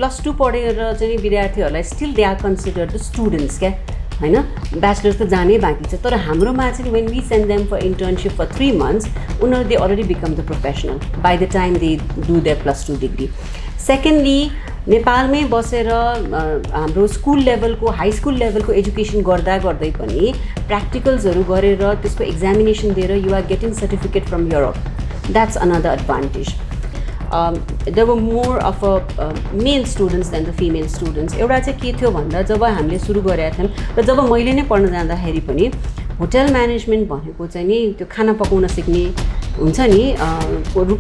+2 पढेर चाहिँ विद्यार्थीहरूलाई still they are considered the students क्या हैन ब्याचलर्स त जानै बाँकी छ तर हाम्रोमा चाहिँ when we send them for internship for 3 months उनीहरू they already become the professional by the time they do their +2 degree. Secondly नेपालमै बसेर हाम्रो स्कुल लेभलको हाई स्कुल लेभलको एजुकेसन गर्दा गर्दै पनि प्र्याक्टिकल्सहरू गरेर त्यसको एक्जामिनेसन दिएर you are getting certificate from Europe that's another advantage. There were more of a male students than the female students. एउटा चाहिँ के थियो भन्दा जब हामीले सुरु गरेका थियौँ र जब मैले नै पढ्न जाँदाखेरि पनि होटल म्यानेजमेन्ट भनेको चाहिँ नि त्यो खाना पकाउन सिक्ने हुन्छ नि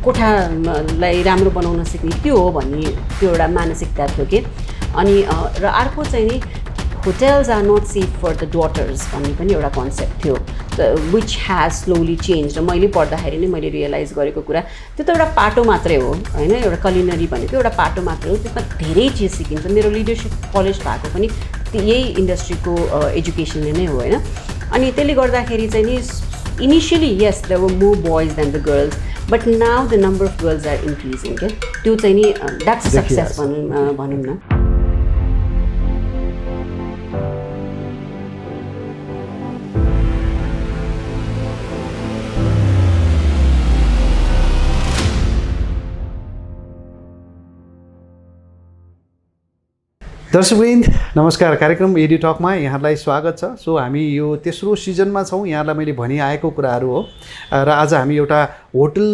कोठालाई राम्रो बनाउन सिक्ने त्यो हो भन्ने त्यो एउटा मानसिकता थियो कि. अनि र अर्को चाहिँ नि hotels are not safe for the daughters भन्ने पनि एउटा कन्सेप्ट थियो विच ह्याज स्लोली चेन्ज. र मैले पढ्दाखेरि नै मैले रियलाइज गरेको कुरा त्यो त एउटा पाटो मात्रै हो होइन एउटा कलिनरी भनेको एउटा पाटो मात्रै हो त्यसमा धेरै चिज सिकिन्छ. मेरो लिडरसिप कलेज भएको पनि यही इन्डस्ट्रीको एजुकेसनले नै हो होइन. अनि त्यसले गर्दाखेरि चाहिँ नि initially yes there were more boys than the girls but now the number of girls are increasing के त्यो चाहिँ नि that's a success भनौँ न. दर्शकवृन्द नमस्कार. कार्यक्रम एडी टकमा यहाँहरूलाई स्वागत छ. सो हामी यो तेस्रो सिजनमा छौँ. यहाँलाई मैले भनिआएको कुराहरू हो र आज हामी एउटा होटल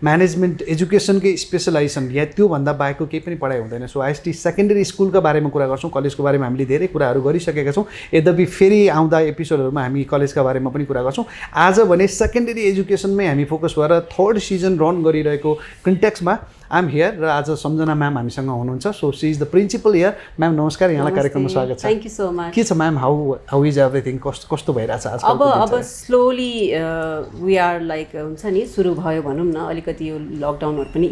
म्यानेजमेन्ट एजुकेसनकै स्पेसलाइजेसन या त्योभन्दा बाहेकको केही पनि पढाइ हुँदैन. सो आइएसटी सेकेन्डरी स्कुलका बारेमा कुरा गर्छौँ. कलेजको बारेमा हामीले धेरै कुराहरू गरिसकेका छौँ. यद्यपि फेरि आउँदा एपिसोडहरूमा हामी कलेजका बारेमा पनि कुरा गर्छौँ. आज भने सेकेन्डरी एजुकेसनमै हामी फोकस भएर थर्ड सिजन रन गरिरहेको कन्टेक्स्टमा आइएम हियर र आज सम्झना म्याम हामीसँग हुनुहुन्छ. So she is the principal here. Ma'am नमस्कार, यहाँलाई कार्यक्रममा स्वागत छ. Thank you so much. के छ म्याम, हाउ इज एभ्रिथिङ, कस्तो भइरहेछ आज? अब स्लोली वी आर लाइक हुन्छ नि सुरु भयो भनौँ न. अलिकति यो लकडाउनहरू पनि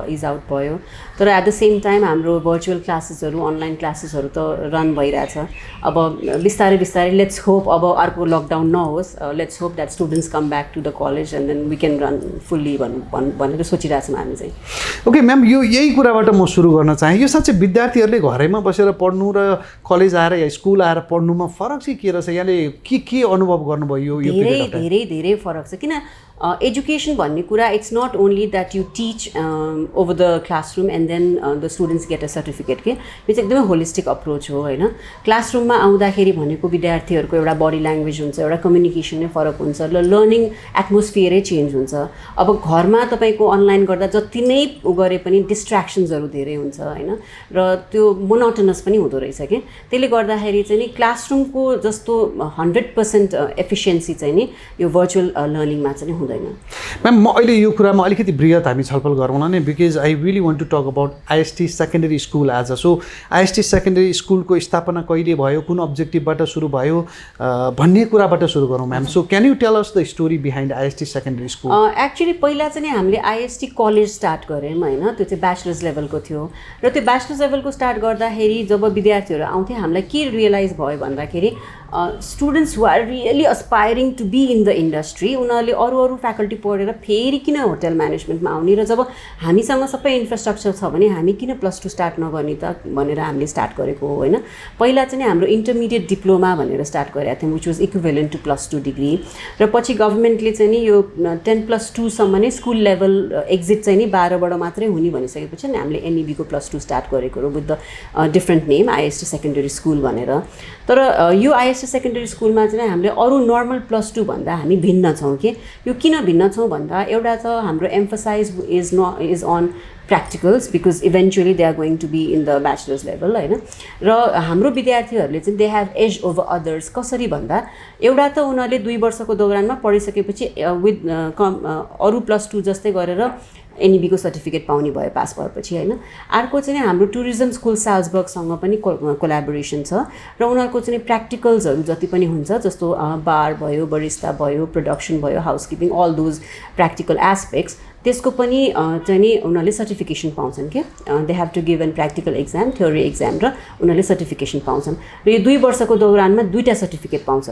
इज आउट भयो तर एट द सेम टाइम हाम्रो भर्चुअल क्लासेसहरू अनलाइन क्लासेसहरू त रन भइरहेछ. अब बिस्तारै बिस्तारै लेट्स होप अब अर्को लकडाउन नहोस्. Let's hope that students come back to the college and then we can run fully भनेर सोचिरहेछौँ हामी चाहिँ. ओके म्याम, यो यही कुराबाट म सुरु गर्न चाहेँ. यो साँच्चै विद्यार्थीहरूले घरैमा बसेर पढ्नु र कलेज आएर या स्कुल आएर पढ्नुमा फरक चाहिँ के रहेछ? यहाँले के अनुभव गर्नुभयो? यो धेरै धेरै धेरै फरक छ. किन एजुकेसन भन्ने कुरा it's not only that you teach over the classroom and then the students get a certificate के यो चाहिँ एकदमै होलिस्टिक अप्रोच हो होइन. क्लासरुममा आउँदाखेरि भनेको विद्यार्थीहरूको एउटा बडी ल्याङ्ग्वेज हुन्छ, एउटा कम्युनिकेसन नै फरक हुन्छ र लर्निङ एटमोस्फियरै चेन्ज हुन्छ. अब घरमा तपाईँको अनलाइन गर्दा जति नै गरे पनि डिस्ट्र्याक्सन्सहरू धेरै हुन्छ होइन र त्यो मोनोटोनस पनि हुँदो रहेछ कि. त्यसले गर्दाखेरि चाहिँ नि क्लासरुमको जस्तो 100% एफिसियन्सी चाहिँ नि यो भर्चुअल लर्निङमा चाहिँ हुँदैन. म्याम म अहिले यो कुरामा अलिकति बृहत हामी छलफल गरौँला नै because I really want to talk about आइएसटी secondary school as a. So आइएसटी secondary स्कुलको स्थापना कहिले भयो, कुन अब्जेक्टिभबाट सुरु भयो भन्ने कुराबाट सुरु गरौँ ma'am. So can you tell us the story behind आइएसटी secondary school? Actually पहिला चाहिँ हामीले आइएसटी कलेज स्टार्ट गऱ्यौँ होइन. त्यो चाहिँ ब्याचलर्स लेभलको थियो र त्यो ब्याचलर्स लेभलको स्टार्ट गर्दाखेरि जब विद्यार्थीहरू आउँथे हामीलाई के रियलाइज भयो भन्दाखेरि students who are really aspiring to be in the industry उनीहरूले अरू फ्याकल्टी पढेर फेरि किन होटल म्यानेजमेन्टमा आउने र जब हामीसँग सबै इन्फ्रास्ट्रक्चर छ भने हामी किन +2 स्टार्ट नगर्ने त भनेर हामीले स्टार्ट गरेको हो होइन. पहिला चाहिँ हाम्रो इन्टरमिडिएट डिप्लोमा भनेर स्टार्ट गरेका थियौँ which was equivalent to +2 degree र पछि गभर्मेन्टले चाहिँ नि यो 10+2 सम्म नै स्कुल लेभल एक्जिट चाहिँ नि 12बाट मात्रै हुने भनिसकेपछि नि हामीले एनइबीको +2 स्टार्ट गरेको हो with the different name आइएसटी secondary school भनेर. तर यो आइएसटी सेकेन्डरी स्कुलमा चाहिँ हामीले अरू नर्मल +2 भन्दा हामी भिन्न छौँ कि. यो किन भिन्न छौँ भन्दा एउटा त हाम्रो emphasis is on practicals because eventually they are going to be in the bachelor's level होइन. र हाम्रो विद्यार्थीहरूले चाहिँ they have edge over others. कसरी भन्दा एउटा त उनीहरूले 2 वर्षको दौरानमा पढिसकेपछि विथ अरू +2 जस्तै गरेर एनइबीको सर्टिफिकेट पाउने भयो पास भएपछि होइन. अर्को चाहिँ हाम्रो टुरिज्म स्कुल साल्जबर्गसँग पनि कोलाबोरेसन छ र उनीहरूको चाहिँ प्र्याक्टिकल्सहरू जति पनि हुन्छ जस्तो बार भयो, बरिस्ता भयो, प्रोडक्सन भयो, housekeeping all those practical aspects त्यसको पनि चाहिँ नि उनीहरूले सर्टिफिकेसन पाउँछन् कि. They have to give an practical exam, theory exam र उनीहरूले सर्टिफिकेसन पाउँछन् र यो 2 वर्षको दौरानमा 2टा सर्टिफिकेट पाउँछ.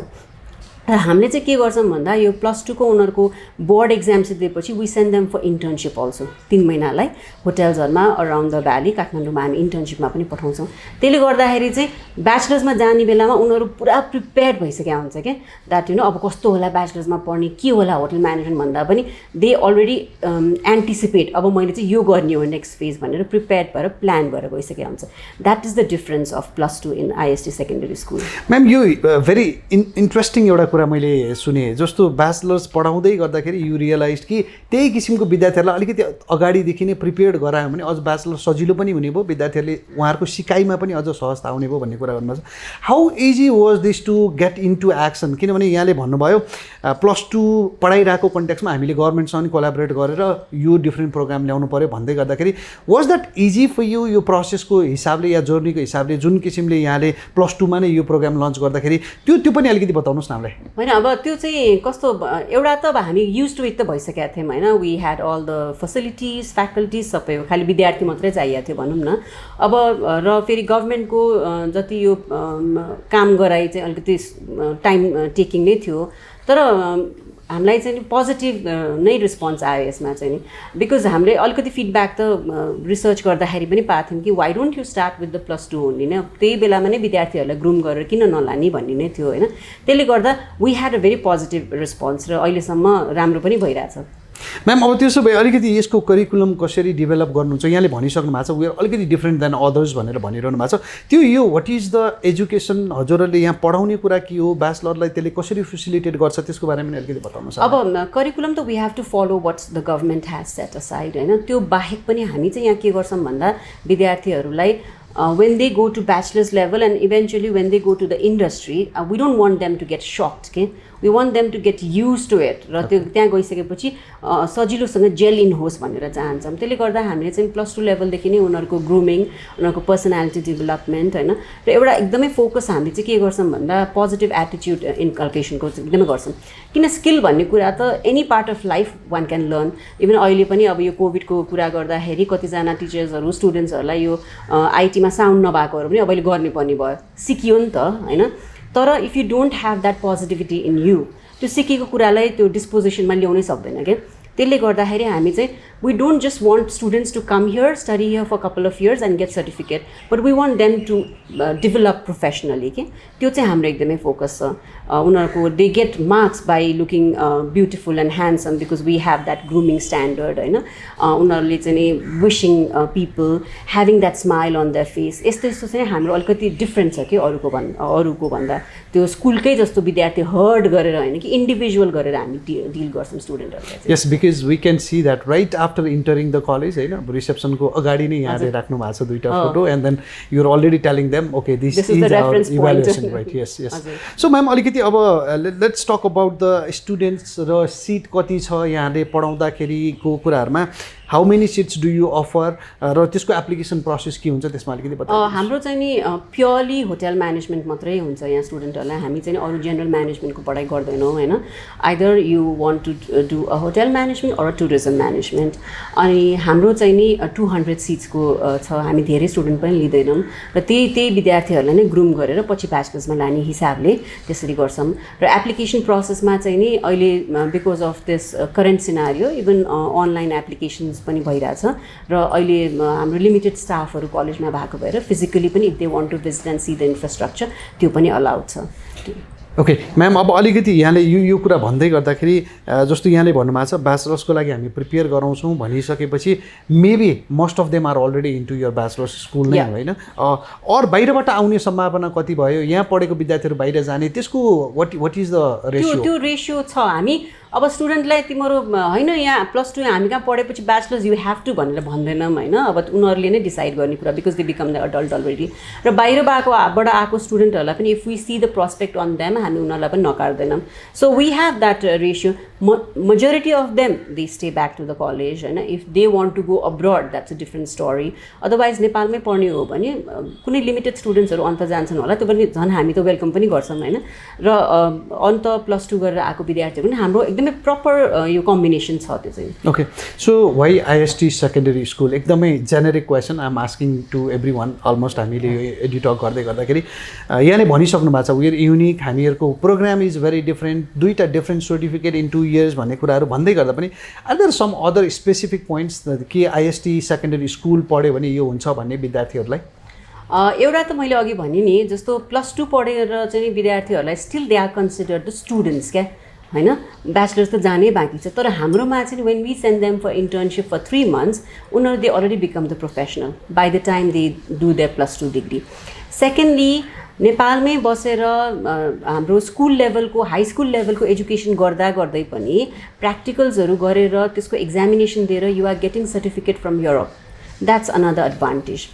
र हामीले चाहिँ के गर्छौँ भन्दा यो +2 को उनीहरूको बोर्ड एक्जाम चाहिँ दिएपछि we send them for internship also 3 महिनालाई होटल्सहरूमा अराउन्ड द भ्याली काठमाडौँमा हामी इन्टर्नसिपमा पनि पठाउँछौँ। त्यसले गर्दाखेरि चाहिँ ब्याचलर्समा जाने बेलामा उनीहरू पुरा प्रिपेयर्ड भइसकेका हुन्छ क्या द्याट अब कस्तो होला ब्याचलर्समा पढ्ने के होला होटल म्यानेजमेन्ट भन्दा पनि दे अलरेडी एन्टिसिपेट अब मैले चाहिँ यो गर्ने हो नेक्स्ट फेज भनेर प्रिपेयर्ड भएर प्लान भएर गइसकेका हुन्छ। That is the difference of +2 in आइएसटी secondary school. Ma'am यो भेरी इन्ट्रेस्टिङ एउटा कुरा मैले सुने जस्तो ब्याचलर्स पढाउँदै गर्दाखेरि यु रियलाइज कि त्यही किसिमको विद्यार्थीहरूलाई अलिकति अगाडिदेखि नै प्रिपेयर्ड गरायो भने अझ ब्याचलर सजिलो पनि हुने भयो, विद्यार्थीहरूले उहाँहरूको सिकाइमा पनि अझ सहजता आउने भयो भन्ने कुरा गर्नुभएको छ। How easy was this to get into action? किनभने यहाँले भन्नुभयो +2 पढाइरहेको कन्टेक्समा हामीले गभर्मेन्टसँग कोलाबोरेट गरेर यो डिफ्रेन्ट प्रोग्राम ल्याउनु पऱ्यो भन्दै गर्दाखेरि was that easy for you यो प्रोसेसको हिसाबले या जर्नीको हिसाबले जुन किसिमले यहाँले +2 मा नै यो प्रोग्राम लन्च गर्दाखेरि त्यो पनि अलिकति बताउनुहोस् न हामीलाई। होइन अब त्यो चाहिँ कस्तो एउटा त अब हामी युज टु इट त भइसकेका थियौँ होइन, we had all the facilities faculties सबै हो, खालि विद्यार्थी मात्रै चाहिएको थियो भनौँ न। अब र फेरि गभर्मेन्टको जति यो काम गराइ चाहिँ अलिकति टाइम टेकिङ नै थियो, तर हामीलाई चाहिँ नि पोजिटिभ नै रिस्पोन्स आयो यसमा चाहिँ नि, बिकज हामीले अलिकति फिडब्याक त रिसर्च गर्दाखेरि पनि पाएको थियौँ कि why don't you start with the +2 only नै, त्यही बेलामा नै विद्यार्थीहरूलाई ग्रुम गरेर किन नलाने भन्ने नै थियो होइन। त्यसले गर्दा we had a very positive response र अहिलेसम्म राम्रो पनि भइरहेछ। म्याम अब त्यसो भए अलिकति यसको करिकुलम कसरी डेभलप गर्नुहुन्छ यहाँले भनिसक्नु भएको छ, वी आर अलिकति डिफ्रेन्ट देन अदर्स भनेर भनिरहनु भएको छ। त्यो यो वाट इज द एजुकेसन हजुरहरूले यहाँ पढाउने कुरा के हो, ब्याचलरलाई त्यसले कसरी फेसिलिटेट गर्छ त्यसको बारेमा पनि अलिकति बताउनुहोस्। अब करिकुलम त we have to follow what's the government has set aside होइन, त्यो बाहेक पनि हामी चाहिँ यहाँ के गर्छौँ भन्दा विद्यार्थीहरूलाई when they go to bachelor's level and eventually when they go to the industry, we don't want them to get shocked, okay? We want them to get used to it र त्यो त्यहाँ गइसकेपछि सजिलोसँग जेल इन होस् भनेर चाहन्छौँ। त्यसले गर्दा हामीले चाहिँ +2 लेभलदेखि नै उनीहरूको ग्रुमिङ, उनीहरूको पर्सनालिटी डेभलपमेन्ट होइन र एउटा एकदमै फोकस हामीले चाहिँ के गर्छौँ भन्दा पोजिटिभ एटिट्युड इन्कल्केसनको एकदमै गर्छौँ। किन स्किल भन्ने कुरा त any part of life one can learn. Even अहिले पनि अब यो कोभिडको कुरा गर्दाखेरि कतिजना टिचर्सहरू स्टुडेन्ट्सहरूलाई यो आइटीमा साउन्ड नभएकोहरू पनि अब अहिले गर्ने पर्ने भयो, सिकियो नि त होइन। तर if you don't have that positivity in you, त्यो सिकेको कुरालाई त्यो डिस्पोजिसनमा ल्याउनै सक्दैन क्या। त्यसले गर्दाखेरि हामी चाहिँ we don't just want students to come here study here for couple of years and get certificate, but we want them to develop professionally के। त्यो चाहिँ हाम्रो एकदमै फोकस छ। उनीहरूको they get marks by looking beautiful and handsome because we have that grooming standard होइन। उनीहरूले चाहिँ नि wishing people, having that smile on their face, यस्तो यस्तो चाहिँ हाम्रो अलिकति डिफ्रेन्ट छ कि अरूको भन्दा। त्यो स्कुलकै जस्तो विद्यार्थी हर्ड गरेर होइन कि इन्डिभिजुअल गरेर हामी डिल गर्छौँ स्टुडेन्टहरूलाई। यस because we can see that right after entering the college होइन, रिसेप्सनको अगाडि नै यहाँले राख्नु भएको छ 2टा photo and then you're already telling them okay this is our evaluation right. Yes yes. So ma'am अलिकति अब let's talk about the students र सिट कति छ यहाँले पढाउँदाखेरिको कुराहरूमा। How many seats do you offer र त्यसको एप्लिकेसन प्रोसेस के हुन्छ त्यसमा अलिकति बताउनु। हाम्रो चाहिँ नि प्योरली होटल म्यानेजमेन्ट मात्रै हुन्छ यहाँ स्टुडेन्टहरूलाई। हामी चाहिँ अरू जेनरल म्यानेजमेन्टको पढाइ गर्दैनौँ होइन। Either you want to do a hotel management or tourism management. अनि हाम्रो चाहिँ नि 200 सिट्सको छ, हामी धेरै स्टुडेन्ट पनि लिँदैनौँ र त्यही विद्यार्थीहरूलाई नै ग्रुम गरेर पछि ब्याचलर्समा लाने हिसाबले त्यसरी गर्छौँ। र एप्लिकेसन प्रोसेसमा चाहिँ नि अहिले because of this current scenario even online applications पनि भइरहेछ र अहिले हाम्रो लिमिटेड स्टाफहरू कलेजमा भएको भएर फिजिकली पनि if they want to visit and see the infrastructure त्यो पनि अलाउड छ। ओके म्याम अब अलिकति यहाँले यो कुरा भन्दै गर्दाखेरि जस्तो यहाँले भन्नुभएको छ ब्याचलर्सको लागि हामी प्रिपेयर गराउँछौँ भनिसकेपछि maybe most of them are already into your bachelors school नै होइन, अर बाहिरबाट आउने सम्भावना कति भयो, यहाँ पढेको विद्यार्थीहरू बाहिर जाने, त्यसको वाट इज द रेसियो? त्यो रेसियो छ। हामी अब स्टुडेन्टलाई तिम्रो होइन यहाँ +2 हामी कहाँ पढेपछि ब्याचलर्स यु हेभ टु भनेर भन्दैनौँ होइन। अब उनीहरूले नै डिसाइड गर्ने कुरा because they become the adult already. र बाहिरबाट आएको स्टुडेन्टहरूलाई पनि if we see the prospect on them हामी उनीहरूलाई पनि नकार्दैनौँ। So we have that ratio. Majority of them they stay back to the college होइन। If they want to go abroad that's a different story. Otherwise नेपालमै पढ्ने हो भने कुनै limited स्टुडेन्ट्सहरू अन्त जान्छन् होला, त्यो पनि झन् हामी त वेलकम पनि गर्छौँ होइन। र अन्त +2 गरेर आएको विद्यार्थीहरू पनि हाम्रो एकदमै प्रपर यो कम्बिनेसन छ त्यो चाहिँ। Okay, so why आइएसटी secondary school? एकदमै generic question, I am asking to every one. Almost हामीले यो एडिटक गर्दै गर्दाखेरि यहाँले भनिसक्नु भएको छ वी आर युनिक, हामीहरूको प्रोग्राम इज भेरी डिफ्रेन्ट, दुईवटा डिफ्रेन्ट सर्टिफिकेट इन 2 years भन्ने कुराहरू भन्दै गर्दा पनि are there some other specific points कि आइएसटी सेकेन्डरी स्कुल पढ्यो भने यो हुन्छ भन्ने विद्यार्थीहरूलाई? एउटा त मैले अघि भने नि जस्तो +2 पढेर चाहिँ विद्यार्थीहरूलाई still they are considered the students क्या, होइन, ब्याचलर्स त जानै बाँकी छ। तर हाम्रोमा चाहिँ when we send them for internship for 3 months, उनीहरू they already become the professional by the time they do their +2 degree. Secondly नेपालमै बसेर हाम्रो स्कुल लेभलको हाई स्कुल लेभलको एजुकेसन गर्दा गर्दै पनि प्र्याक्टिकल्सहरू गरेर त्यसको एक्जामिनेसन दिएर you are getting certificate from Europe, that's another advantage.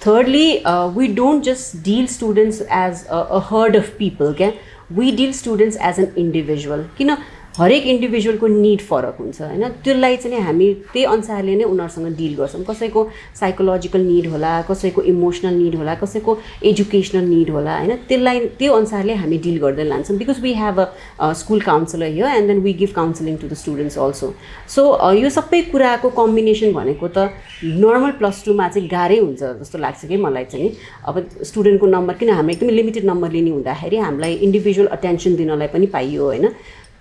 Thirdly, we don't just deal students as a herd of people, क्या, we deal students as an individual, किन हरेक इन्डिभिजुअलको निड फरक हुन्छ होइन, त्यसलाई चाहिँ हामी त्यही अनुसारले नै उनीहरूसँग डिल गर्छौँ। कसैको साइकोलोजिकल निड होला, कसैको इमोसनल निड होला, कसैको एजुकेसनल निड होला, होइन, त्यसलाई त्यो अनुसारले हामी डिल गर्दै लान्छौँ। Because we have a school counsellor here and then we give counselling to the students also. So यो सबै कुराको कम्बिनेसन भनेको त नर्मल +2 मा चाहिँ गाह्रै हुन्छ जस्तो लाग्छ कि मलाई चाहिँ। अब स्टुडेन्टको नम्बर किन हामी एकदमै लिमिटेड नम्बर लिने हुँदाखेरि हामीलाई इन्डिभिजुअल अटेन्सन दिनलाई पनि पाइयो होइन,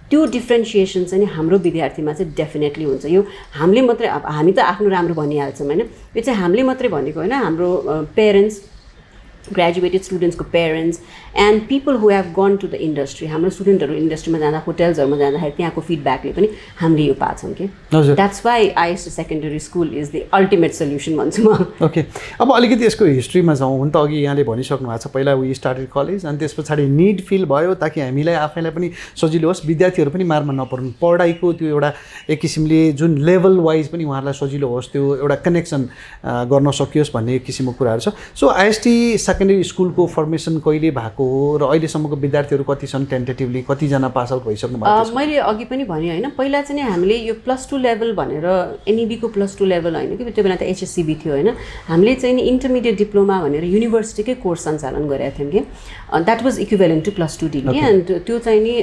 त्यो डिफ्रेन्सिएसन चाहिँ हाम्रो विद्यार्थीमा चाहिँ डेफिनेटली हुन्छ। यो हामीले मात्रै, अब हामी त आफ्नो राम्रो भनिहाल्छौँ होइन, यो चाहिँ हामीले मात्रै भनेको होइन, हाम्रो parents, graduated स्टुडेन्ट्सको parents and people who have gone to the industry, हाम्रो स्टुडेन्टहरू इन्डस्ट्रीमा जाँदा, होटेल्सहरूमा जाँदाखेरि त्यहाँको फिडब्याकले पनि हामीले यो पाछौँ कि that's why आइएसटी secondary school is the ultimate solution भन्छु म। ओके, अब अलिकति यसको हिस्ट्रीमा जाउँ। हुन त अघि यहाँले भनिसक्नु भएको छ पहिला वी स्टार्टेड कलेज अनि त्यस पछाडि निड फिल भयो ताकि हामीलाई आफैलाई पनि सजिलो होस्, विद्यार्थीहरू पनि मारमा नपर्नु, पढाइको त्यो एउटा एक किसिमले जुन लेभल वाइज पनि उहाँहरूलाई सजिलो होस्, त्यो एउटा कनेक्सन गर्न सकियोस् भन्ने किसिमको कुराहरू छ। सो आइएसटी सेकेन्डरी स्कुलको फर्मेसन कहिले भएको हो र अहिलेसम्मको विद्यार्थीहरू कति छन् टेन्टेटिभली, कतिजना पास आउट भइसक्नु भएको छ? मैले अघि पनि भने होइन, पहिला चाहिँ हामीले यो +2 लेभल भनेर एनइबीको +2 लेभल होइन कि त्यो बेला त एचएससिबी थियो होइन, हामीले चाहिँ नि इन्टरमिडिएट डिप्लोमा भनेर युनिभर्सिटीकै कोर्स सञ्चालन गरेका थियौँ कि that was equivalent to +2 degree and त्यो चाहिँ नि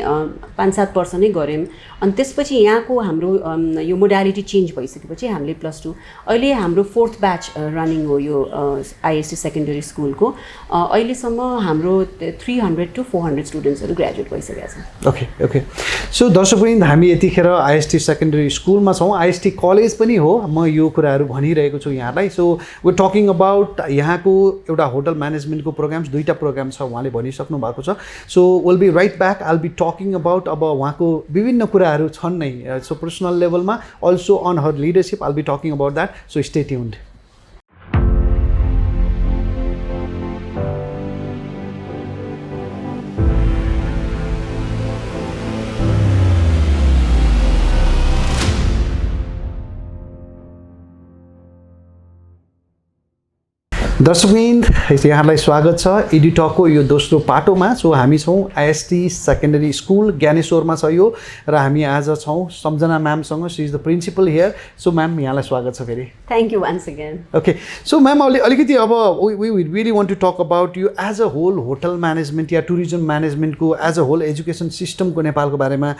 5-7 वर्ष नै गऱ्यौँ। अनि त्यसपछि यहाँको हाम्रो यो मोडालिटी चेन्ज भइसकेपछि हामीले +2, अहिले हाम्रो 4th ब्याच रनिङ हो यो आइएसटी सेकेन्डरी स्कुलको। अहिलेसम्म हाम्रो 300 to 400 स्टुडेन्ट्सहरू ग्रेजुएट भइसकेका छन्। ओके ओके, सो दर्शकवृन्द हामी यतिखेर आइएसटी सेकेन्डरी स्कुलमा छौँ, आइएसटी कलेज पनि हो, म यो कुराहरू भनिरहेको छु यहाँलाई। सो वी टकिङ अबाउट यहाँको एउटा होटल म्यानेजमेन्टको प्रोग्राम्स, 2टा प्रोग्राम छ उहाँले भनिसक्नु भएको छ। So will be right back, I'll be talking about अब उहाँको विभिन्न कुराहरू छन् नै, सो पर्सनल लेभलमा also on her leadership, I'll be talking about that, so stay tuned. दर्शकवृन्द यहाँलाई स्वागत छ एडिटकको यो दोस्रो पाटोमा। सो हामी छौँ आइएसटी सेकेन्डरी स्कुल ज्ञानेश्वरमा छ यो, र हामी आज छौँ सम्झना म्यामसँग, C is the principal here. So ma'am यहाँलाई स्वागत छ फेरि। Thank you once again. Okay, so ma'am अलिकति अब we really want to talk about you as a whole hotel management yeah tourism म्यानेजमेन्टको as a whole education सिस्टमको नेपालको बारेमा।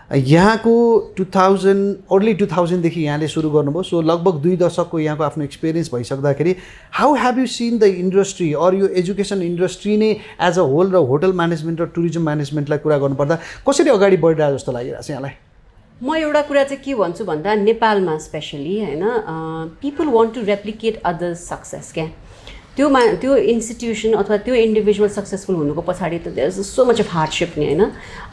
यहाँको 2000 अर्ली 2000देखि यहाँले सुरु गर्नुभयो, सो लगभग 2 दशकको यहाँको आफ्नो experience भइसक्दाखेरि how have you scene the industry or यो एजुकेसन इन्डस्ट्री नै एज अ होल र होटल म्यानेजमेन्ट र टुरिज्म म्यानेजमेन्टलाई कुरा गर्नुपर्दा कसरी अगाडि बढिरहेको जस्तो लागिरहेको छ यहाँलाई? म एउटा कुरा चाहिँ के भन्छु भन्दा नेपालमा स्पेसली होइन, people want to replicate others success क्या, त्यो इन्स्टिट्युसन अथवा त्यो इन्डिभिजुअल सक्सेसफुल हुनुको पछाडि त there is so much of hardship नि होइन।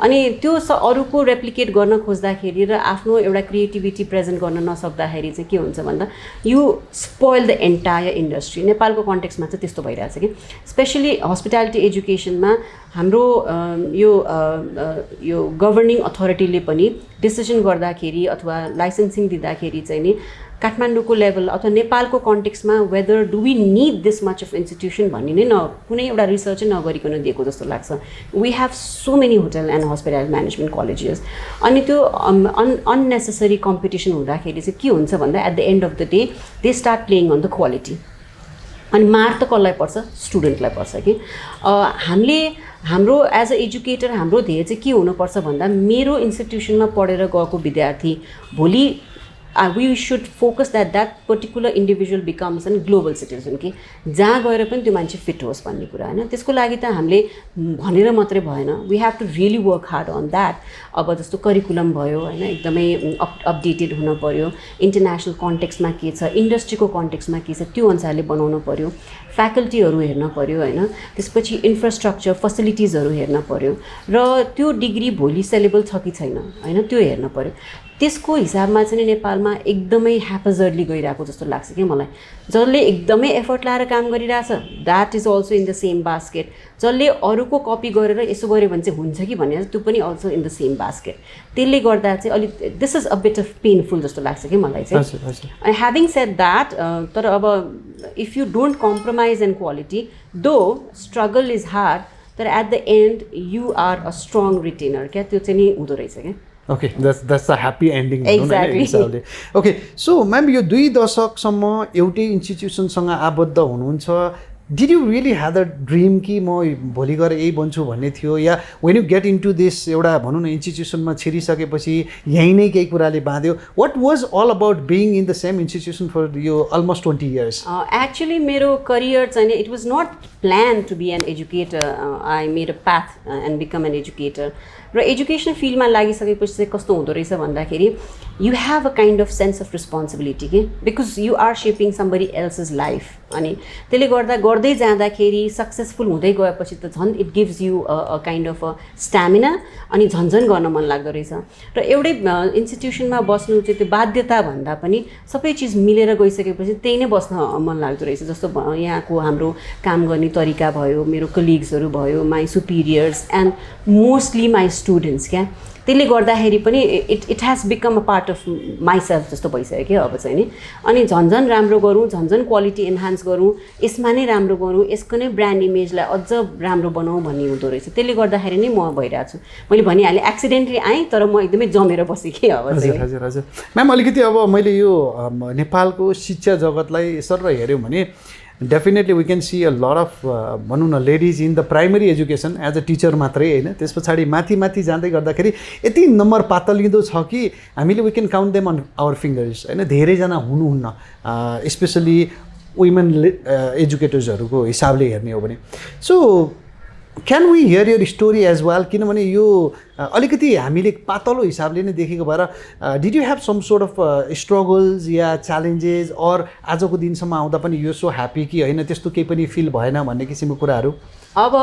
अनि त्यो अरूको रेप्लिकेट गर्न खोज्दाखेरि र आफ्नो एउटा क्रिएटिभिटी प्रेजेन्ट गर्न नसक्दाखेरि चाहिँ के हुन्छ भन्दा you spoil the entire industry. नेपालको कन्टेक्स्टमा चाहिँ त्यस्तो भइरहेछ कि स्पेसली हस्पिटालिटी एजुकेसनमा हाम्रो यो गभर्निङ अथोरिटीले पनि डिसिजन गर्दाखेरि अथवा लाइसेन्सिङ दिँदाखेरि चाहिँ नि काठमाडौँको लेभल अथवा नेपालको कन्टेक्स्टमा weather do we need this much of institution भन्ने नै कुनै एउटा रिसर्चै नगरिकन दिएको जस्तो लाग्छ। We have so many hotel and hospital management colleges. अनि त्यो अनि मार त कसलाई पर्छ? स्टुडेन्टलाई पर्छ कि हाम्रो एज अ एजुकेटर हाम्रो ध्येय चाहिँ के हुनुपर्छ भन्दा मेरो इन्स्टिट्युसनमा पढेर गएको विद्यार्थी भोलि we should focus that particular individual becomes a global citizen कि जहाँ गएर पनि त्यो मान्छे फिट होस् भन्ने कुरा हैन। त्यसको लागि त हामीले भनेर मात्रै भएन, we have to really work hard on that। अब जस्तो करिकुलम भयो हैन, एकदमै अपडेटेड हुन पर्यो, इन्टरनेसनल कन्टेक्स्टमा के छ, इन्डस्ट्रीको कन्टेक्स्टमा के छ त्यो अनुसारले बनाउनु पर्यो, फ्याकल्टीहरू हेर्न पर्यो हैन, त्यसपछि इन्फ्रास्ट्रक्चर फेसिलिटिजहरू हेर्न पर्यो र त्यो डिग्री भोलि सेलेबल छ कि छैन हैन त्यो हेर्न पर्यो। त्यसको हिसाबमा चाहिँ नेपालमा एकदमै ह्यापजर्डली गइरहेको जस्तो लाग्छ कि मलाई। जसले एकदमै एफर्ट लाएर काम गरिरहेछ that is also in the same basket, जसले अरूको कपी गरेर यसो गऱ्यो भने चाहिँ हुन्छ कि भने त्यो पनि also in the same basket. त्यसले गर्दा चाहिँ अलिक this is a bit of painful जस्तो लाग्छ कि मलाई चाहिँ। अनि ह्याभिङ सेड द्याट, तर अब if you don't compromise in quality दो स्ट्रगल इज हार्ड, तर at the and you are a strong retainer क्या, त्यो चाहिँ नि हुँदो रहेछ क्या। Okay, that's a happy ending exactly. Okay, so ma'am यो 2 दशकसम्म एउटै इन्स्टिट्युसनसँग आबद्ध हुनुहुन्छ, did you really had a dream कि म भोलि गएर यही बन्छु भन्ने थियो, या when you get into this एउटा भनौँ न इन्स्टिट्युसनमा छिरिसकेपछि यहीँ नै केही कुराले बाँध्यो? What was all about being in the same institution for यो अलमोस्ट 20 years? एक्चुली मेरो करियर चाहिँ it was not plan to be an educator. I made a path and become an educator. र एजुकेसन फिल्डमा लागिसकेपछि चाहिँ कस्तो हुँदो रहेछ भन्दाखेरि you have a kind of sense of responsibility कि because you are shaping somebody else's life. अनि त्यसले गर्दै जाँदाखेरि सक्सेसफुल हुँदै गएपछि त झन् it gives you a kind of a stamina, अनि झन्झन गर्न मन लाग्दो रहेछ। र एउटै इन्स्टिट्युसनमा बस्नु चाहिँ त्यो बाध्यता भन्दा पनि सबै चिज मिलेर गइसकेपछि त्यही नै बस्न मन लाग्दो रहेछ। जस्तो यहाँको हाम्रो काम गर्ने तरिका भयो, मेरो कलिग्सहरू भयो, my superiors and mostly my students क्या, त्यसले गर्दाखेरि पनि it has become a part of myself जस्तो भइसक्यो क्या अब चाहिँ नि। अनि झन्झन राम्रो गरौँ, झन्झन क्वालिटी एन्हान्स गरौँ, यसमा नै राम्रो गरौँ, यसको नै ब्रान्ड इमेजलाई अझ राम्रो बनाऊँ भन्ने हुँदो रहेछ। त्यसले गर्दाखेरि नै म भइरहेको छु। मैले भनिहालेँ एक्सिडेन्टली आएँ, तर म एकदमै जमेर बसेँ कि अब चाहिँ। हजुर हजुर म्याम, अलिकति अब मैले यो नेपालको शिक्षा जगतलाई सर हेऱ्यौँ भने definitely we can see a lot of भनौँ न ladies in the primary education as a teacher मात्रै होइन, त्यस पछाडि माथि जाँदै गर्दाखेरि यति नम्बर पातलिँदो छ कि हामीले we can count them on our fingers होइन, धेरैजना हुनुहुन्न, स्पेसली वुमेन एजुकेटर्सहरूको हिसाबले हेर्ने हो भने। So can we hear your story as well, किनभने यो अलिकति हामीले पातलो हिसाबले नै देखेको भएर did you have some sort of struggles या च्यालेन्जेस, अर आजको दिनसम्म आउँदा पनि यो सो ह्याप्पी कि होइन त्यस्तो केही पनि फिल भएन भन्ने किसिमको कुराहरू? अब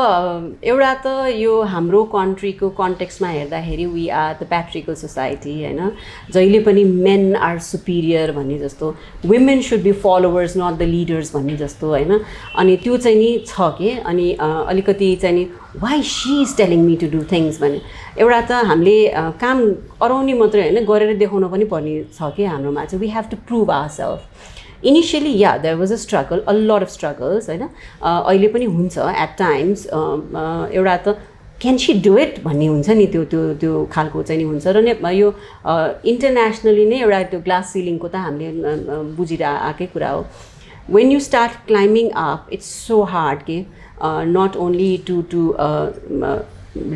एउटा त यो हाम्रो कन्ट्रीको कन्टेक्स्टमा हेर्दाखेरि we are the patriarchal society होइन, जहिले पनि मेन आर सुपिरियर भन्ने जस्तो, women should be followers not the leaders भन्ने जस्तो होइन। अनि त्यो चाहिँ नि छ कि, अनि अलिकति चाहिँ नि why she is telling me to do things भने एउटा त हामीले काम अराउने मात्रै होइन, गरेर देखाउन पनि पर्ने छ कि हाम्रोमा चाहिँ। We have to prove our self. Initially there was a struggle, a lot of struggles होइन, अहिले पनि हुन्छ एट टाइम्स। एउटा त क्यान सी डु इट भन्ने हुन्छ नि, त्यो खालको चाहिँ नि हुन्छ। र यो इन्टरनेसनली नै एउटा त्यो ग्लास सिलिङको त हामीले बुझिरहेकै कुरा हो। When you start climbing up it's so hard कि not only to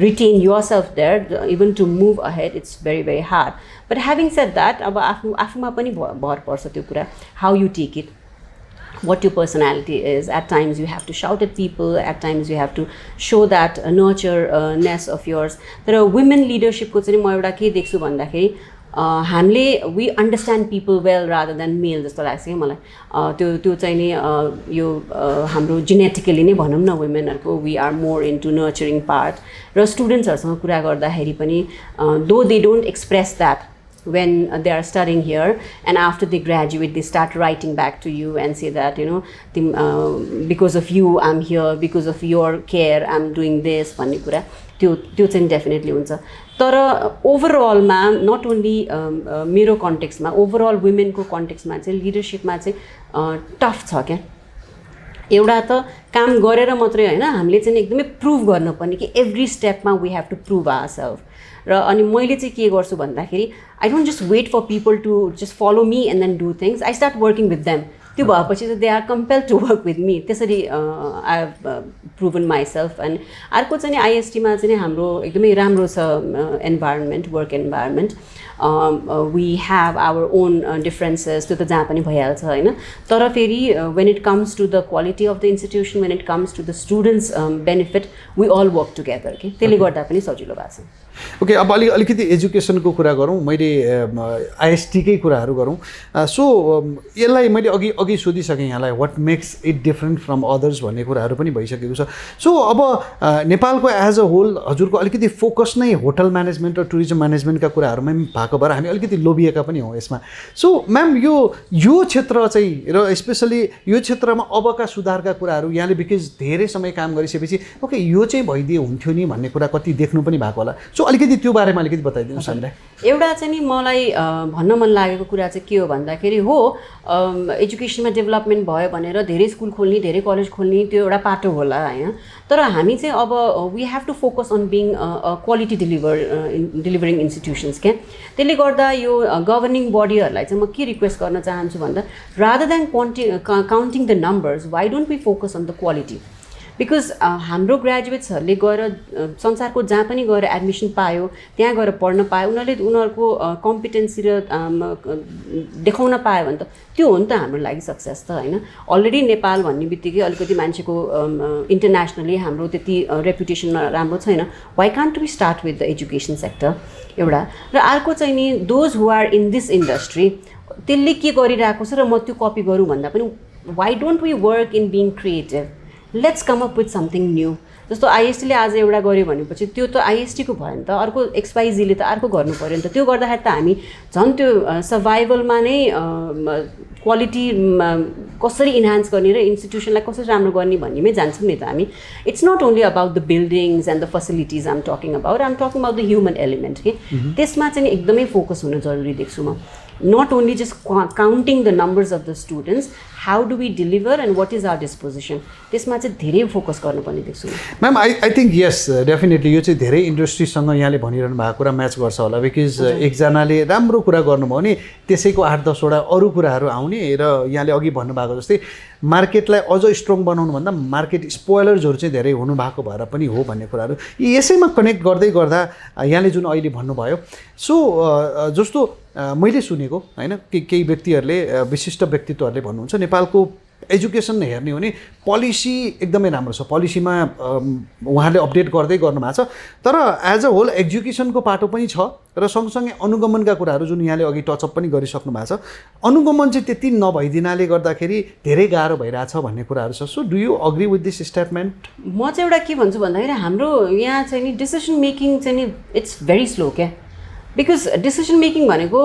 retain yourself there, even to move ahead it's very very hard. But having said that, अब आफूमा पनि भर पर्छ त्यो कुरा, how you take it, what your personality is. At times you have to shout at people, at times you have to show that nurture-ness of yours. तर women leadership को चाहिँ म एउटा के देख्छु भन्दाखेरि हामीले we understand people well rather than male जस्तो लाग्छ कि मलाई। त्यो चाहिँ नि यो हाम्रो जेनेटिकली नै भनौँ न वुमेनहरूको, we are more into nurturing part. र स्टुडेन्ट्सहरूसँग कुरा गर्दाखेरि पनि though they don't express that when they are studying here, and after they graduate they start writing back to you and say that you know because of you I'm here, because of your care I'm doing this भन्ने कुरा त्यो चाहिँ definitely हुन्छ। तर ओभरअलमा not only मेरो कन्टेक्स्टमा, overall वुमेनको कन्टेक्स्टमा चाहिँ लिडरसिपमा चाहिँ tough छ क्या। एउटा त काम गरेर मात्रै होइन, हामीले चाहिँ एकदमै प्रुभ गर्नुपर्ने कि एभ्री स्टेपमा we have to prove our self. र अनि मैले चाहिँ के गर्छु भन्दाखेरि I don't just wait for people to just follow me and then do things, I start working with them. त्यो भएपछि चाहिँ they are compelled to work with me, त्यसरी I have proven myself. And अर्को चाहिँ आइएसटीमा चाहिँ हाम्रो एकदमै राम्रो छ environment, work environment. We have our own differences, त्यो त जहाँ पनि भइहाल्छ होइन, तर फेरि when it comes to the quality of the institution, when it comes to the students benefit, we all work together कि त्यसले गर्दा पनि सजिलो भएको छ। ओके, अब अलिकति एजुकेसनको कुरा गरौँ, मैले आइएसटीकै कुराहरू गरौँ। सो यसलाई मैले अघि सोधिसकेँ यहाँलाई, what makes it different from others भन्ने कुराहरू पनि भइसकेको छ। सो अब नेपालको एज अ होल हजुरको अलिकति फोकस नै होटल म्यानेजमेन्ट र टुरिज्म म्यानेजमेन्टका कुराहरूमै भएको भएर हामी अलिकति लोभिएका पनि हौँ यसमा। सो म्याम यो क्षेत्र चाहिँ र स्पेसली यो क्षेत्रमा अबका सुधारका कुराहरू यहाँले बिकज धेरै समय काम गरिसकेपछि ओके यो चाहिँ भइदिए हुन्थ्यो नि भन्ने कुरा कति देख्नु पनि भएको होला। सो अलिकति त्यो बारेमा अलिकति बताइदिनुहोस् हामीलाई। एउटा चाहिँ नि मलाई भन्न मन लागेको कुरा चाहिँ के हो भन्दाखेरि, हो एजुकेसनमा डेभलपमेन्ट भयो भनेर धेरै स्कुल खोल्ने, धेरै कलेज खोल्ने त्यो एउटा पाटो होला होइन, तर हामी चाहिँ अब we have to focus on being quality delivering institutions क्या। त्यसले गर्दा यो गभर्निङ बडीहरूलाई चाहिँ म के रिक्वेस्ट गर्न चाहन्छु भन्दा, rather than counting the numbers, why don't we focus on the quality? Because हाम्रो ग्रेजुएट्सहरूले गएर संसारको जहाँ पनि गएर एडमिसन पायो, त्यहाँ गएर पढ्न पायो, उनीहरूले उनीहरूको कम्पिटेन्सी र देखाउन पायो भने त त्यो हो नि त हाम्रो लागि सक्सेस त होइन। अलरेडी नेपाल भन्ने बित्तिकै अलिकति मान्छेको इन्टरनेसनली हाम्रो त्यति रेपुटेसन राम्रो छैन। Why can't we start with the education sector एउटा। र अर्को चाहिँ नि those who are in this industry, त्यसले के गरिरहेको छ र म त्यो कपी गरौँ भन्दा पनि why don't we work in being creative, let's come up with something new. जस्तो आइएसटीले आज एउटा गऱ्यो भनेपछि त्यो त आइएसटीको भयो नि त, अर्को एक्सवाइजीले त अर्को गर्नु पऱ्यो नि त। त्यो गर्दाखेरि त हामी झन् त्यो सर्भाइभलमा नै क्वालिटी कसरी इन्हान्स गर्ने र इन्स्टिट्युसनलाई कसरी राम्रो गर्ने भन्नेमै जान्छौँ नि त हामी। It's not only about the buildings and the facilities I'm talking about the human element कि त्यसमा चाहिँ एकदमै फोकस हुनु जरुरी देख्छु म। not only just counting the numbers of the students, how do we deliver and what is our disposition, त्यसमा चाहिँ धेरै फोकस गर्नुपर्ने देख्छु ma'am. I think yes definitely यो चाहिँ धेरै इन्डस्ट्रीसँग यहाँले भनिरहनु भएको कुरा म्याच गर्छ होला, बिकज एकजनाले राम्रो कुरा गर्नुभयो भने त्यसैको 8-10वटा अरू कुराहरू आउने, र यहाँले अघि भन्नुभएको जस्तै मार्केटलाई अझ स्ट्रङ बनाउनुभन्दा मार्केट स्पोइलर्सहरू चाहिँ धेरै हुनुभएको भएर पनि हो भन्ने कुराहरू यसैमा कनेक्ट गर्दै गर्दा यहाँले जुन अहिले भन्नुभयो। सो जस्तो मैले सुनेको होइन केही व्यक्तिहरूले विशिष्ट व्यक्तित्वहरूले भन्नुहुन्छ नेपालको एजुकेसन हेर्ने हो भने पोलिसी एकदमै राम्रो छ, पोलिसीमा उहाँले अपडेट गर्दै गर्नुभएको छ, तर एज अ होल एजुकेसनको पाटो पनि छ र सँगसँगै अनुगमनका कुराहरू जुन यहाँले अघि टचअप पनि गरिसक्नु भएको छ, अनुगमन चाहिँ त्यति नभइदिनाले गर्दाखेरि धेरै गाह्रो भइरहेछ भन्ने कुराहरू छ। So do you agree with this statement? म चाहिँ एउटा के भन्छु भन्दाखेरि हाम्रो यहाँ चाहिँ नि डिसिसन मेकिङ चाहिँ नि इट्स भेरी स्लो क्या। बिकज डिसिसन मेकिङ भनेको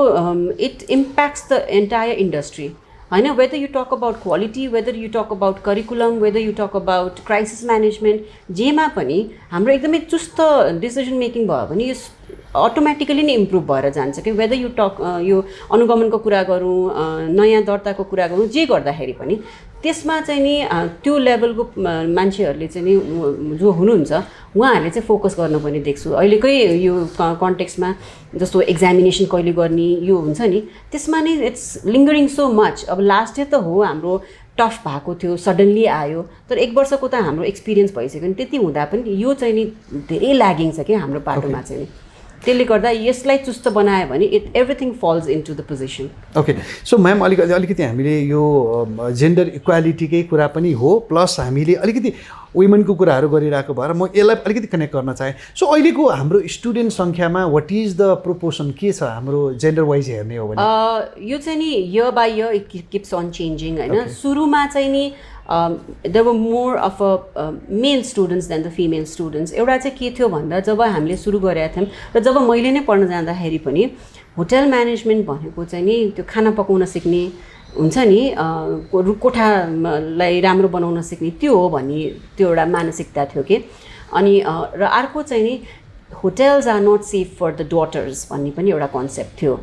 it impacts the entire industry होइन, whether you talk about quality, whether you talk about curriculum, whether you talk about crisis management, जेमा पनि हाम्रो एकदमै चुस्त डिसिसन मेकिङ भयो भने यो अटोमेटिकली नै इम्प्रुभ भएर जान्छ कि। वेदर यु टक यो अनुगमनको कुरा गरौँ, नयाँ दर्ताको कुरा गरौँ, जे गर्दाखेरि पनि त्यसमा चाहिँ नि त्यो लेभलको मान्छेहरूले चाहिँ नि जो हुनुहुन्छ उहाँहरूले चाहिँ फोकस गर्नुपर्ने देख्छु। अहिलेकै यो कन्टेक्स्टमा जस्तो एक्जामिनेसन कहिले गर्ने यो हुन्छ नि, त्यसमा नै इट्स लिङ्गरिङ सो मच। अब लास्ट इयर त हो हाम्रो टफ भएको थियो, सडन्ली आयो, तर 1 वर्षको त हाम्रो एक्सपिरियन्स भइसक्यो नि, त्यति हुँदा पनि यो चाहिँ नि धेरै ल्यागिङ छ कि हाम्रो पाटोमा चाहिँ नि। त्यसले गर्दा यसलाई चुस्त बनायो भने everything falls into the position. Okay, so ma'am अलिकति हामीले यो जेन्डर इक्वालिटीकै कुरा पनि हो, प्लस हामीले अलिकति वुमेनको कुराहरू गरिरहेको भएर म यसलाई अलिकति कनेक्ट गर्न चाहेँ। सो अहिलेको हाम्रो स्टुडेन्ट सङ्ख्यामा वाट इज द प्रोपोर्सन के छ हाम्रो जेन्डर वाइज हेर्ने हो भने? यो चाहिँ नि year by year it keeps on changing होइन। सुरुमा चाहिँ नि there were more of a male students than the female students. एउटा चाहिँ के थियो भन्दा जब हामीले सुरु गरेका थियौँ र जब मैले नै पढ्न जाँदाखेरि पनि होटल म्यानेजमेन्ट भनेको चाहिँ नि त्यो खाना पकाउन सिक्ने हुन्छ नि, कोठालाई राम्रो बनाउन सिक्ने त्यो हो भन्ने त्यो एउटा मानसिकता थियो कि। अनि र अर्को चाहिँ नि hotels are not safe for the daughters भन्ने पनि एउटा कन्सेप्ट थियो,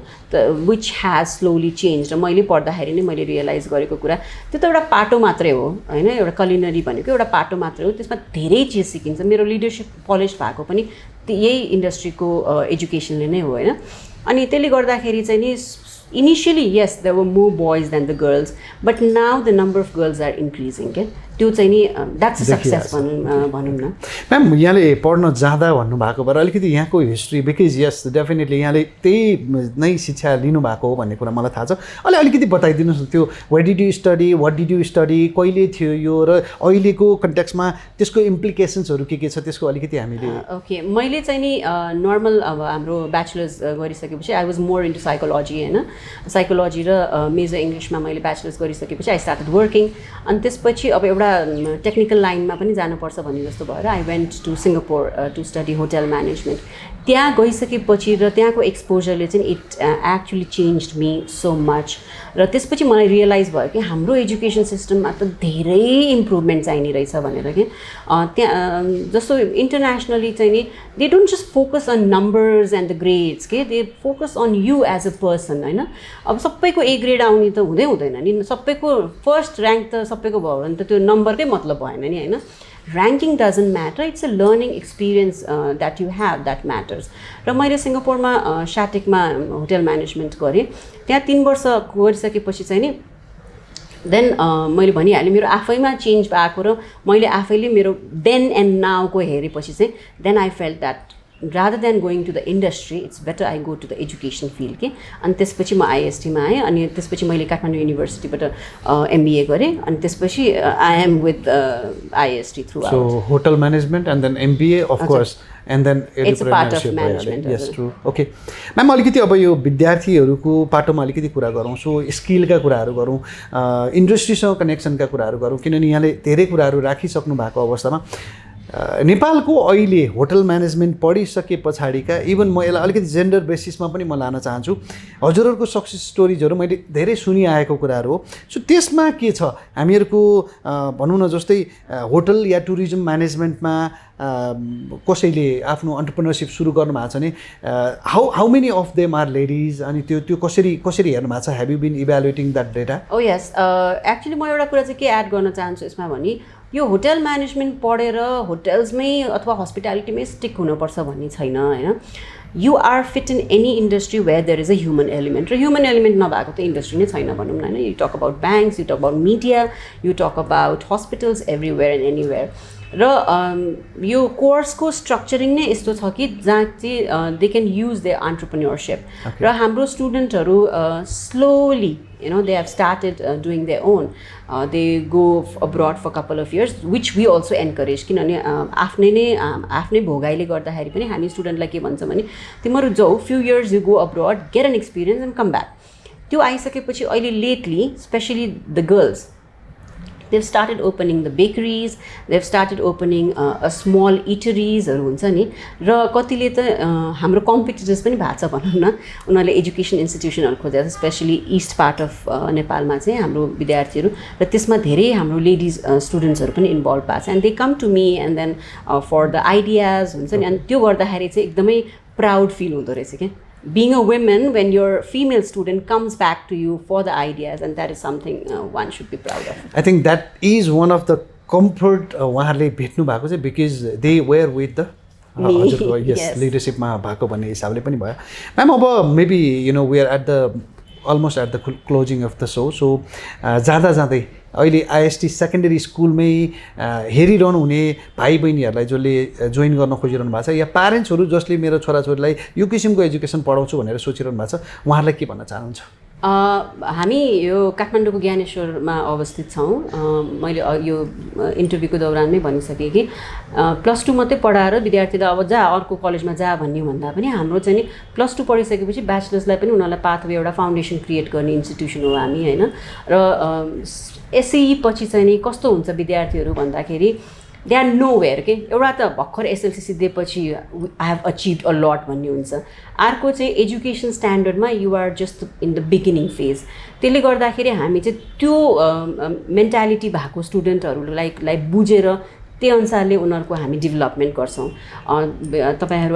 विच ह्याज स्लोली चेन्ज। र मैले पढ्दाखेरि नै मैले रियलाइज गरेको कुरा त्यो त एउटा पाटो मात्रै हो होइन, एउटा कलिनरी भनेको एउटा पाटो मात्रै हो, त्यसमा धेरै चिज सिकिन्छ। मेरो लिडरसिप पलिस भएको पनि यही इन्डस्ट्रीको एजुकेसनले नै हो होइन। अनि त्यसले गर्दाखेरि चाहिँ नि Initially, yes, there were more boys than the girls, but now the number of girls are increasing. Okay? त्यो चाहिँ नि द्याट्स अ सक्सेस भनौँ न म्याम यहाँले पढ्न जाँदा भन्नुभएको भएर अलिकति यहाँको हिस्ट्री बिकज यस डेफिनेटली यहाँले त्यही नै शिक्षा लिनुभएको हो भन्ने कुरा मलाई थाहा छ अलिकति बताइदिनुहोस् न त्यो वाट डिड यु स्टडी कहिले थियो यो र अहिलेको कन्टेक्स्टमा त्यसको इम्प्लिकेसन्सहरू के छ त्यसको अलिकति हामीले ओके मैले चाहिँ नि नर्मल अब हाम्रो ब्याचलर्स गरिसकेपछि I was more into psychology होइन साइकोलोजी र मेजर इङ्ग्लिसमा मैले ब्याचलर्स गरिसकेपछि आई स्टार्टेड वर्किङ अनि त्यसपछि अब एउटा टेक्निकल लाइनमा पनि जानुपर्छ भन्ने जस्तो भएर I went to Singapore to study hotel management त्यहाँ गइसकेपछि र त्यहाँको एक्सपोजरले चाहिँ it actually changed me so much र त्यसपछि मलाई रियलाइज भयो कि हाम्रो एजुकेसन सिस्टममा त धेरै इम्प्रुभमेन्ट चाहिने रहेछ भनेर कि त्यहाँ जस्तो इन्टरनेसनली चाहिँ नि they don't just focus on numbers and the grades के they focus on you as a person होइन अब सबैको ए ग्रेड आउने त हुँदैन नि सबैको फर्स्ट ऱ्याङ्क त सबैको भयो भने त त्यो नम्बरकै मतलब भएन नि होइन ranking doesn't matter it's a learning experience that you have that matters र मैले सिङ्गापुरमा शाटिकमा होटल म्यानेजमेन्ट गरेँ त्यहाँ 3 वर्ष गरिसकेपछि चाहिँ नि देन मैले भनिहालेँ मेरो आफैमा चेन्ज भएको र मैले आफैले मेरो देन एन्ड नाउको हेरेपछि चाहिँ then I felt that rather than going to the industry it's better I go to the education field के अनि त्यसपछि म आइएसटीमा आएँ अनि त्यसपछि मैले काठमाडौँ युनिभर्सिटीबाट एमबिए गरेँ अनि त्यसपछि I am with IST through so hotel management and then MBA of course and then it's a part of management yes true okay ma'am अलिकति अब यो विद्यार्थीहरूको पाटोमा अलिकति कुरा गरौँ सो स्किलका कुराहरू गरौँ इन्डस्ट्रीसँग कनेक्सनका कुराहरू गरौँ किनभने यहाँले धेरै कुराहरू राखिसक्नु भएको अवस्थामा नेपालको अहिले होटल म्यानेजमेन्ट पढिसके पछाडिका इभन म यसलाई अलिकति जेन्डर बेसिसमा पनि म लान चाहन्छु हजुरहरूको सक्सेस स्टोरिजहरू मैले धेरै सुनिआएको कुराहरू हो सो त्यसमा के छ हामीहरूको भनौँ न जस्तै होटल या टुरिज्म म्यानेजमेन्टमा कसैले आफ्नो अन्टरप्रेन्योरसिप सुरु गर्नुभएको छ भने how many of them are ladies अनि त्यो कसरी हेर्नु भएको छ have you been evaluating that data oh yes actually म एउटा कुरा चाहिँ के एड गर्न चाहन्छु यसमा भने यो होटल म्यानेजमेन्ट पढेर होटल्समै अथवा हस्पिटालिटीमै स्टिक हुनुपर्छ भन्ने छैन होइन you are fit in any industry where there is a human element र ह्युमन एलिमेन्ट नभएको त इन्डस्ट्री नै छैन भनौँ न होइन you talk about banks you talk about media you talk about hospitals everywhere and anywhere र यो कोर्सको स्ट्रक्चरिङ नै यस्तो छ कि जहाँ चाहिँ दे क्यान युज देयर अन्टरप्रेन्योरसिप र हाम्रो स्टुडेन्टहरू slowly you know they have started doing their own they go abroad for a couple of years which we also encourage किनभने आफ्नै भोगाइले गर्दाखेरि पनि हामी स्टुडेन्टलाई के भन्छ भने तिमीहरू जाऊ few years you go abroad get an experience and come back त्यो आइसकेपछि अहिले lately especially the girls they've started opening the bakeries they've started opening a small eateries हुन्छ नि र कतिले त हाम्रो कम्पिटिटर्स पनि भएको छ भनौँ न उनीहरूले एजुकेसन इन्स्टिट्युसनहरू खोजेर स्पेसली इस्ट पार्ट अफ नेपालमा चाहिँ हाम्रो विद्यार्थीहरू र त्यसमा धेरै हाम्रो लेडिज स्टुडेन्ट्सहरू पनि इन्भल्भ भएको छ and they come to me and then for the ideas हुन्छ नि अनि त्यो गर्दाखेरि चाहिँ एकदमै प्राउड फिल हुँदो रहेछ क्या being a woman when your female student comes back to you for the ideas and that is something one should be proud of. I think that is one of the comfort उहाँहरूले भेट्नु भएको चाहिँ because they were with the हजुरको yes leadershipमा भएको भन्ने हिसाबले पनि भयो म्याम अब maybe you know we are at the almost at the closing of the show so जाँदै अहिले आइएसटी सेकेन्डरी स्कुलमै हेरिरहनु हुने भाइ बहिनीहरूलाई जसले जोइन गर्न खोजिरहनु भएको छ या प्यारेन्ट्सहरू जसले मेरो छोराछोरीलाई यो किसिमको एजुकेसन पढाउँछु भनेर सोचिरहनु भएको छ उहाँहरूलाई के भन्न चाहनुहुन्छ हामी यो काठमाडौँको ज्ञानेश्वरमा अवस्थित छौँ मैले यो इन्टरभ्यूको दौरान नै भनिसकेँ कि +2 मात्रै पढाएर विद्यार्थीलाई अब जा अर्को कलेजमा जा भन्ने भन्दा पनि हाम्रो चाहिँ नि +2 पढिसकेपछि ब्याचलर्सलाई पनि उनीहरूलाई पाथवे एउटा फाउन्डेसन क्रिएट गर्ने इन्स्टिट्युसन हो हामी होइन र एसई पछि चाहिँ नि कस्तो हुन्छ विद्यार्थीहरू भन्दाखेरि दे आर नो वेयर के एउटा त भर्खर एसएलसी सिद्धेपछि I have achieved a lot भन्ने हुन्छ अर्को चाहिँ एजुकेसन स्ट्यान्डर्डमा you are just in the beginning phase त्यसले गर्दाखेरि हामी चाहिँ त्यो मेन्टालिटी भएको स्टुडेन्टहरूलाई बुझेर त्यही अनुसारले उनीहरूको हामी डेभलपमेन्ट गर्छौँ तपाईँहरू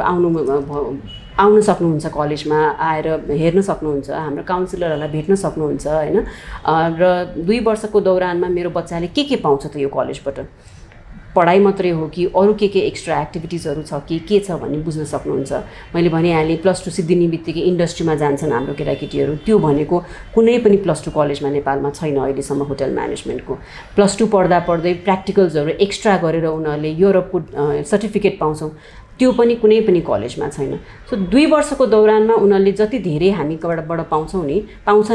आउन सक्नुहुन्छ कलेजमा आएर हेर्न सक्नुहुन्छ हाम्रो काउन्सिलरहरूलाई भेट्न सक्नुहुन्छ होइन र 2 वर्षको दौरानमा मेरो बच्चाले के पाउँछ त यो कलेजबाट पढाइ मात्रै हो कि अरू के एक्स्ट्रा एक्टिभिटिजहरू छ कि के छ भन्ने बुझ्न सक्नुहुन्छ। मैले भनिहालेँ +2 सिद्धिने बित्तिकै इन्डस्ट्रीमा जान्छन् हाम्रो केटाकेटीहरू। त्यो भनेको कुनै पनि +2 कलेजमा नेपालमा छैन अहिलेसम्म होटल म्यानेजमेन्टको। +2 पढ्दा पढ्दै प्र्याक्टिकल्सहरू एक्स्ट्रा गरेर उनीहरूले युरोपको सर्टिफिकेट पाउँछौँ, त्यो पनि कुनै पनि कलेजमा छैन। सो 2 वर्षको दौरानमा उनीहरूले जति धेरै हामीबाट पाउँछन्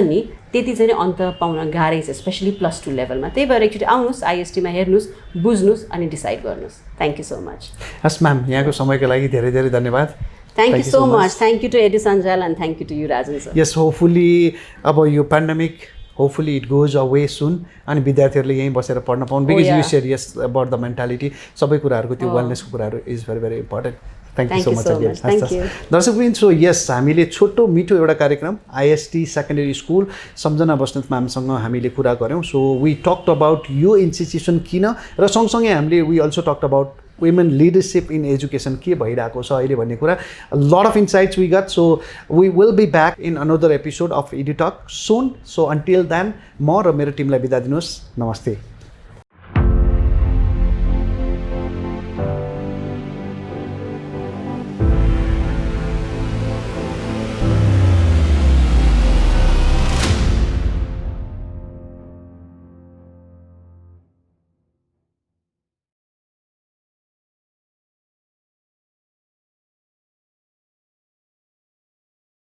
नि त्यति चाहिँ अन्त पाउन गाह्रै छ, स्पेसली +2 लेभलमा। त्यही भएर एकचोटि आउनुहोस्, आइएसटीमा हेर्नुहोस्, बुझ्नुहोस् अनि डिसाइड गर्नुहोस्। Thank you so much. हस् म्याम, यहाँको समयको लागि धेरै धेरै धन्यवाद। Thank you so much. Thank you to एडी सञ्जाल and thank you to you Rajan sir. Yes, hopefully अब यो pandemic hopefully it goes away soon अनि विद्यार्थीहरूले यहीँ बसेर पढ्न पाउनु, because you share yes about the mentality, सबै कुराहरूको त्यो वेलनेसको कुराहरू is very very important. Thank you so much again. दर्शकवृन्द, so यस हामीले छोटो मिठो एउटा कार्यक्रम IST secondary school Samjhana Basnet म्यामसँग हामीले कुरा गऱ्यौँ। सो वी टक्ड अबाउट यो इन्स्टिट्युसन किन, र सँगसँगै हामीले we also talked about women leadership in education के भइरहेको छ अहिले भन्ने कुरा। A lot of insights we got, so we will be back in another episode of EduTalk soon. So until then, म र मेरो टिमलाई बिदा दिनुहोस्। नमस्ते।